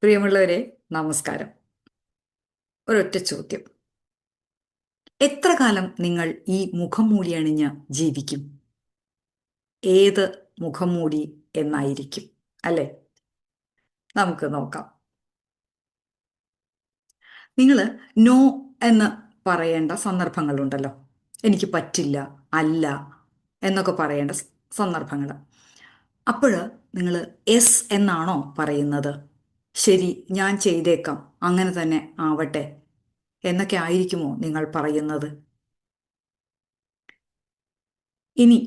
പ്രിയമുള്ളവരെ, നമസ്കാരം. ഒരൊറ്റ ചോദ്യം. എത്ര കാലം നിങ്ങൾ ഈ മുഖം മൂടി അണിഞ്ഞ് ജീവിക്കും? ഏത് മുഖം മൂടി എന്നായിരിക്കും, അല്ലേ? നമുക്ക് നോക്കാം. നിങ്ങൾ നോ എന്ന് പറയേണ്ട സന്ദർഭങ്ങളുണ്ടല്ലോ. എനിക്ക് പറ്റില്ല, അല്ല എന്നൊക്കെ പറയേണ്ട സന്ദർഭങ്ങൾ. അപ്പോൾ നിങ്ങൾ എസ് എന്നാണോ പറയുന്നത്? ശരി, ഞാൻ ചെയ്തേക്കാം, അങ്ങനെ തന്നെ ആവട്ടെ എന്നൊക്കെ ആയിരിക്കുമോ നിങ്ങൾ പറയുന്നത്? ഇനി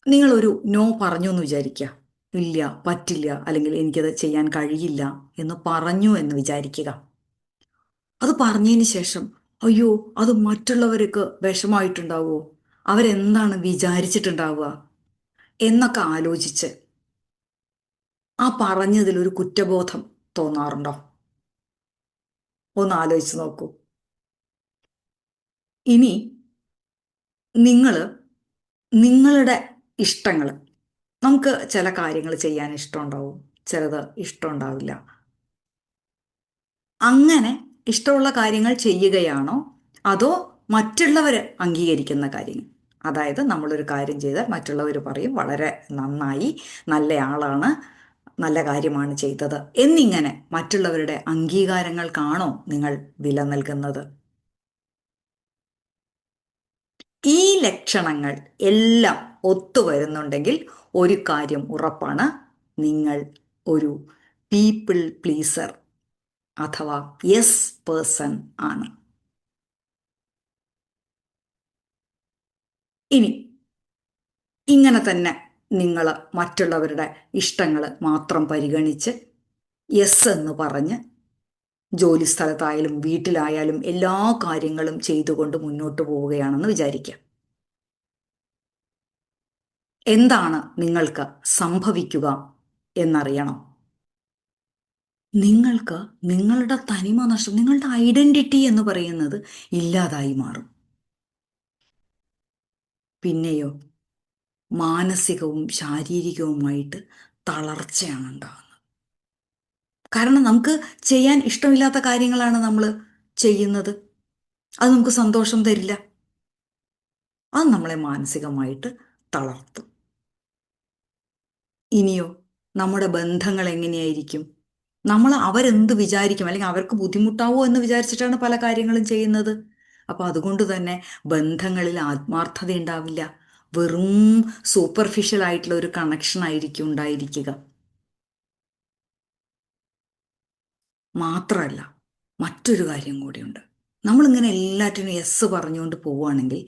നിങ്ങളൊരു നോ പറഞ്ഞു എന്ന് വിചാരിക്കുക. ഇല്ല, പറ്റില്ല, അല്ലെങ്കിൽ എനിക്കത് ചെയ്യാൻ കഴിയില്ല എന്ന് പറഞ്ഞു എന്ന് വിചാരിക്കുക. അത് പറഞ്ഞതിന് ശേഷം അയ്യോ, അത് മറ്റുള്ളവർക്ക് വിഷമായിട്ടുണ്ടാവുമോ, അവരെന്താണ് വിചാരിച്ചിട്ടുണ്ടാവുക എന്നൊക്കെ ആലോചിച്ച് ആ പറഞ്ഞതിൽ ഒരു കുറ്റബോധം തോന്നാറുണ്ടോ? ഒന്ന് ആലോചിച്ച് നോക്കൂ. ഇനി നിങ്ങൾ നിങ്ങളുടെ ഇഷ്ടങ്ങൾ, നമുക്ക് ചില കാര്യങ്ങൾ ചെയ്യാൻ ഇഷ്ടമുണ്ടാവും, ചിലത് ഇഷ്ടമുണ്ടാവില്ല. അങ്ങനെ ഇഷ്ടമുള്ള കാര്യങ്ങൾ ചെയ്യുകയാണോ, അതോ മറ്റുള്ളവർ അംഗീകരിക്കുന്ന കാര്യങ്ങൾ? അതായത് നമ്മളൊരു കാര്യം ചെയ്താൽ മറ്റുള്ളവർ പറയും വളരെ നന്നായി, നല്ലയാളാണ്, നല്ല കാര്യമാണ് ചെയ്തത് എന്നിങ്ങനെ മറ്റുള്ളവരുടെ അംഗീകാരങ്ങൾക്കാണോ നിങ്ങൾ വില നൽകുന്നത്? ഈ ലക്ഷണങ്ങൾ എല്ലാം ഒത്തുവരുന്നുണ്ടെങ്കിൽ ഒരു കാര്യം ഉറപ്പാണ്: നിങ്ങൾ ഒരു പീപ്പിൾ പ്ലീസർ അഥവാ യെസ് പേഴ്സൺ ആണ്. ഇനി ഇങ്ങനെ തന്നെ നിങ്ങൾ മറ്റുള്ളവരുടെ ഇഷ്ടങ്ങൾ മാത്രം പരിഗണിച്ച് യെസ് എന്ന് പറഞ്ഞ് ജോലി സ്ഥലത്തായാലും വീട്ടിലായാലും എല്ലാ കാര്യങ്ങളും ചെയ്തുകൊണ്ട് മുന്നോട്ട് പോവുകയാണെന്ന് വിചാരിക്കാം. എന്താണ് നിങ്ങൾക്ക് സംഭവിക്കുക എന്നറിയണം. നിങ്ങൾക്ക് നിങ്ങളുടെ തനിമ നഷ്ടം, നിങ്ങളുടെ ഐഡന്റിറ്റി എന്ന് പറയുന്നത് ഇല്ലാതായി മാറും. പിന്നെയോ മാനസികവും ശാരീരികവുമായിട്ട് തളർച്ചയാണ് ഉണ്ടാകുന്നത്. കാരണം നമുക്ക് ചെയ്യാൻ ഇഷ്ടമില്ലാത്ത കാര്യങ്ങളാണ് നമ്മൾ ചെയ്യുന്നത്. അത് നമുക്ക് സന്തോഷം തരില്ല. അത് നമ്മളെ മാനസികമായിട്ട് തളർത്തും. ഇനിയോ നമ്മുടെ ബന്ധങ്ങൾ എങ്ങനെയായിരിക്കും? നമ്മൾ അവരെന്ത് വിചാരിക്കും, അല്ലെങ്കിൽ അവർക്ക് ബുദ്ധിമുട്ടാവോ എന്ന് വിചാരിച്ചിട്ടാണ് പല കാര്യങ്ങളും ചെയ്യുന്നത്. അപ്പൊ അതുകൊണ്ട് തന്നെ ബന്ധങ്ങളിൽ ആത്മാർത്ഥത ഉണ്ടാവില്ല. വെറും സൂപ്പർഫിഷ്യൽ ആയിട്ടുള്ള ഒരു കണക്ഷൻ ആയിരിക്കും ഉണ്ടായിരിക്കുക. മാത്രമല്ല, മറ്റൊരു കാര്യം കൂടിയുണ്ട്. നമ്മളിങ്ങനെ എല്ലാറ്റിനും യെസ് പറഞ്ഞുകൊണ്ട് പോവുകയാണെങ്കിൽ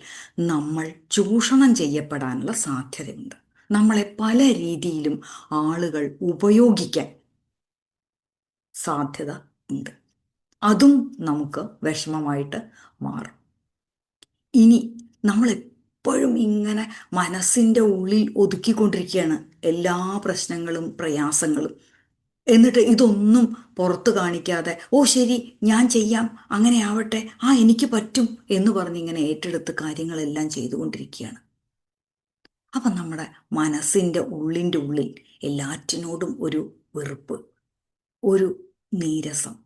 നമ്മൾ ചൂഷണം ചെയ്യപ്പെടാനുള്ള സാധ്യതയുണ്ട്. നമ്മളെ പല രീതിയിലും ആളുകൾ ഉപയോഗിക്കാൻ സാധ്യത ഉണ്ട്. അതും നമുക്ക് വിഷമമായിട്ട് മാറും. ഇനി നമ്മൾ എപ്പോഴും ഇങ്ങനെ മനസ്സിൻ്റെ ഉള്ളിൽ ഒതുക്കിക്കൊണ്ടിരിക്കുകയാണ് എല്ലാ പ്രശ്നങ്ങളും പ്രയാസങ്ങളും. എന്നിട്ട് ഇതൊന്നും പുറത്തു കാണിക്കാതെ ഓ ശരി, ഞാൻ ചെയ്യാം, അങ്ങനെ ആവട്ടെ, എനിക്ക് പറ്റും എന്ന് പറഞ്ഞിങ്ങനെ ഏറ്റെടുത്ത് കാര്യങ്ങളെല്ലാം ചെയ്തുകൊണ്ടിരിക്കുകയാണ്. അപ്പം നമ്മുടെ മനസ്സിൻ്റെ ഉള്ളിൽ എല്ലാറ്റിനോടും ഒരു വെറുപ്പ്, ഒരു നീരസം,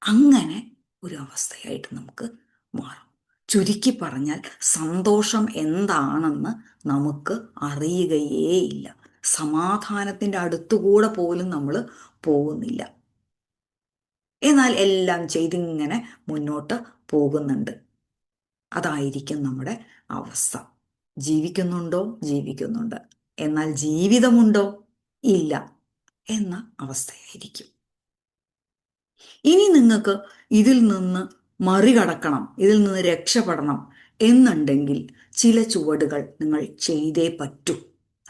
അങ്ങനെ ഒരു അവസ്ഥയായിട്ട് നമുക്ക് മാറും. ചുരുക്കി പറഞ്ഞാൽ സന്തോഷം എന്താണെന്ന് നമുക്ക് അറിയുകയേയില്ല. സമാധാനത്തിൻ്റെ അടുത്തുകൂടെ പോലും നമ്മൾ പോകുന്നില്ല. എന്നാൽ എല്ലാം ചെയ്തിങ്ങനെ മുന്നോട്ട് പോകുന്നുണ്ട്. അതായിരിക്കും നമ്മുടെ അവസ്ഥ. ജീവിക്കുന്നുണ്ടോ? ജീവിക്കുന്നുണ്ട്. എന്നാൽ ജീവിതമുണ്ടോ? ഇല്ല എന്ന അവസ്ഥയായിരിക്കും. ഇനി നിങ്ങൾക്ക് ഇതിൽ നിന്ന് മറികടക്കണം, ഇതിൽ നിന്ന് രക്ഷപ്പെടണം എന്നുണ്ടെങ്കിൽ ചില ചുവടുകൾ നിങ്ങൾ ചെയ്തേ പറ്റൂ.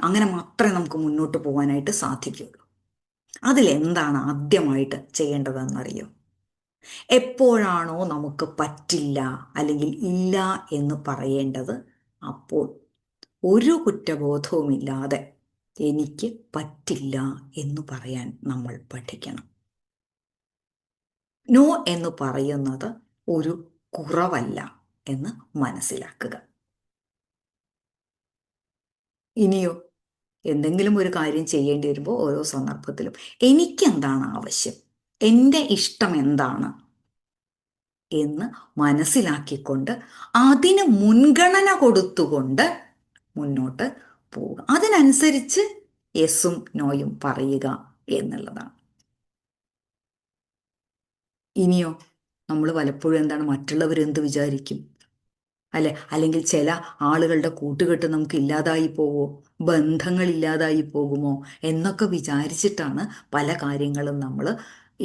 അങ്ങനെ മാത്രമേ നമുക്ക് മുന്നോട്ട് പോകാനായിട്ട് സാധിക്കുകയുള്ളൂ. അതിലെന്താണ് ആദ്യമായിട്ട് ചെയ്യേണ്ടതെന്നറിയോ? എപ്പോഴാണോ നമുക്ക് പറ്റില്ല അല്ലെങ്കിൽ ഇല്ല എന്ന് പറയേണ്ടത്, അപ്പോൾ ഒരു കുറ്റബോധവുമില്ലാതെ എനിക്ക് പറ്റില്ല എന്ന് പറയാൻ നമ്മൾ പഠിക്കണം. നോ എന്ന് പറയുന്നത് ഒരു കുറവല്ല എന്ന് മനസ്സിലാക്കുക. ഇനിയോ എന്തെങ്കിലും ഒരു കാര്യം ചെയ്യേണ്ടി വരുമ്പോൾ ഓരോ സന്ദർഭത്തിലും എനിക്കെന്താണ് ആവശ്യം, എൻ്റെ ഇഷ്ടം എന്താണ് എന്ന് മനസ്സിലാക്കിക്കൊണ്ട് അതിന് മുൻഗണന കൊടുത്തുകൊണ്ട് മുന്നോട്ട് പോവുക. അതിനനുസരിച്ച് യെസും നോയും പറയുക എന്നുള്ളതാണ്. ഇനിയോ നമ്മൾ പലപ്പോഴും എന്താണ്, മറ്റുള്ളവരെന്ത് വിചാരിക്കും, അല്ലെങ്കിൽ ചില ആളുകളുടെ കൂട്ടുകെട്ട് നമുക്ക് ഇല്ലാതായി പോവോ, ബന്ധങ്ങൾ ഇല്ലാതായി പോകുമോ എന്നൊക്കെ വിചാരിച്ചിട്ടാണ് പല കാര്യങ്ങളും നമ്മൾ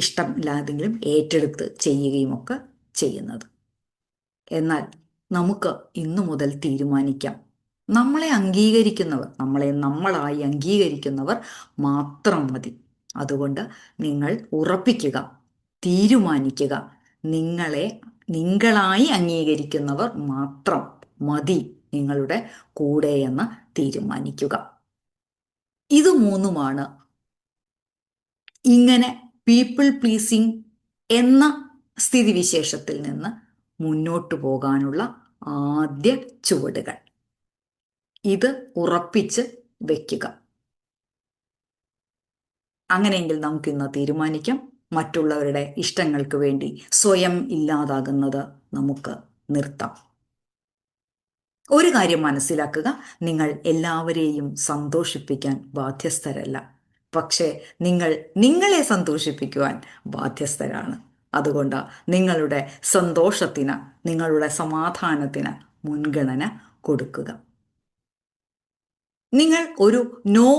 ഇഷ്ടമില്ലാതെങ്കിലും ഏറ്റെടുത്ത് ചെയ്യുകയും ഒക്കെ ചെയ്യുന്നത്. എന്നാൽ നമുക്ക് ഇന്നു മുതൽ തീരുമാനിക്കാം, നമ്മളെ അംഗീകരിക്കുന്നവർ, നമ്മളെ നമ്മളായി അംഗീകരിക്കുന്നവർ മാത്രം മതി. അതുകൊണ്ട് നിങ്ങൾ ഉറപ്പിക്കുക, തീരുമാനിക്കുക, നിങ്ങളായി അംഗീകരിക്കുന്നവർ മാത്രം മതി നിങ്ങളുടെ കൂടെ എന്ന് തീരുമാനിക്കുക. ഇത് മൂന്നുമാണ് ഇങ്ങനെ പീപ്പിൾ പ്ലീസിങ് എന്ന സ്ഥിതിവിശേഷത്തിൽ നിന്ന് മുന്നോട്ടു പോകാനുള്ള ആദ്യ ചുവടുകൾ. ഇത് ഉറപ്പിച്ച് വെക്കുക. അങ്ങനെയെങ്കിൽ നമുക്കിന്ന് തീരുമാനിക്കാം, മറ്റുള്ളവരുടെ ഇഷ്ടങ്ങൾക്ക് വേണ്ടി സ്വയം ഇല്ലാതാകുന്നത് നമുക്ക് നിർത്താം. ഒരു കാര്യം മനസ്സിലാക്കുക, നിങ്ങൾ എല്ലാവരെയും സന്തോഷിപ്പിക്കാൻ ബാധ്യസ്ഥരല്ല. പക്ഷേ നിങ്ങൾ നിങ്ങളെ സന്തോഷിപ്പിക്കുവാൻ ബാധ്യസ്ഥരാണ്. അതുകൊണ്ട് നിങ്ങളുടെ സന്തോഷത്തിന്, നിങ്ങളുടെ സമാധാനത്തിന് മുൻഗണന കൊടുക്കുക. നിങ്ങൾ ഒരു നോ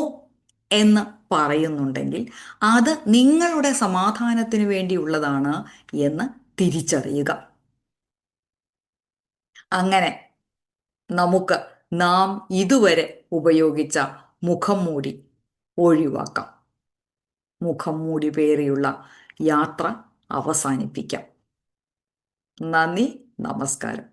എന്ന് പറയുന്നുണ്ടെങ്കിൽ അത് നിങ്ങളുടെ സമാധാനത്തിന് വേണ്ടിയുള്ളതാണ് എന്ന് തിരിച്ചറിയുക. അങ്ങനെ നമുക്ക് നാം ഇതുവരെ ഉപയോഗിച്ച മുഖം മൂടി ഒഴിവാക്കാം. മുഖം മൂടി പേറിയുള്ള യാത്ര അവസാനിപ്പിക്കാം. നന്ദി, നമസ്കാരം.